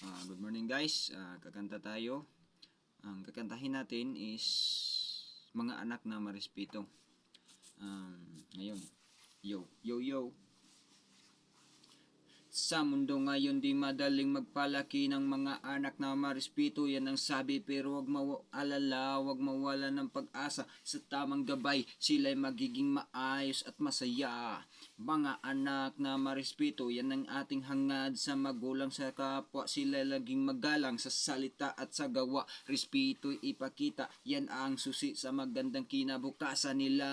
Good morning guys, kakanta tayo. Ang kakantahin natin is Mga Anak na Marespeto. Ngayon, yo, yo, yo. Sa mundo ngayon di madaling magpalaki ng mga anak na marespeto. Yan ang sabi pero wag maalala, wag mawala ng pag-asa. Sa tamang gabay sila'y magiging maayos at masaya. Mga anak na marespeto, yan ang ating hangad sa magulang sa kapwa. Sila'y laging magalang sa salita at sa gawa. Respeto ipakita, yan ang susi sa magandang kinabukasan nila.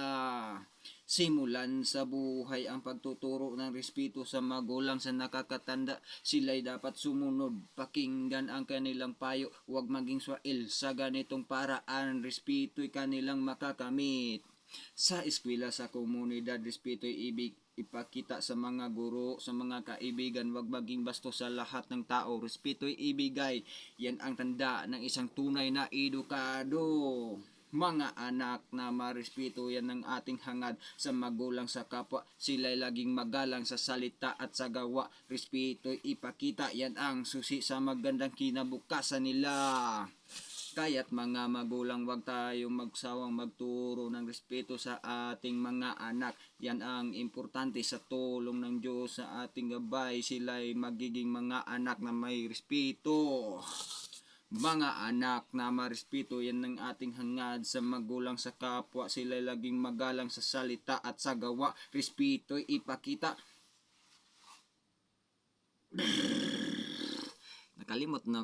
Simulan sa buhay ang pagtuturo ng respeto sa magulang sa nakakatanda. Sila'y dapat sumunod, pakinggan ang kanilang payo. Huwag maging swail sa ganitong paraan. Respeto'y kanilang makakamit. Sa eskwela, sa komunidad, respeto'y ipakita sa mga guro, sa mga kaibigan. Huwag maging bastos sa lahat ng tao. Respeto'y ibigay. Yan ang tanda ng isang tunay na edukado. Mga anak na marespeto, yan ang ating hangad sa magulang sa kapwa. Sila'y laging magalang sa salita at sa gawa. Respeto'y ipakita, yan ang susi sa magandang kinabukasan nila. Kaya't mga magulang, wag tayong magsawang magturo ng respeto sa ating mga anak. Yan ang importante. Sa tulong ng Diyos sa ating gabay, sila'y magiging mga anak na may respeto. Mga anak na marespeto, yan ang ating hangad sa magulang sa kapwa. Sila'y laging magalang sa salita at sa gawa. Respeto'y ipakita. Nakalimot na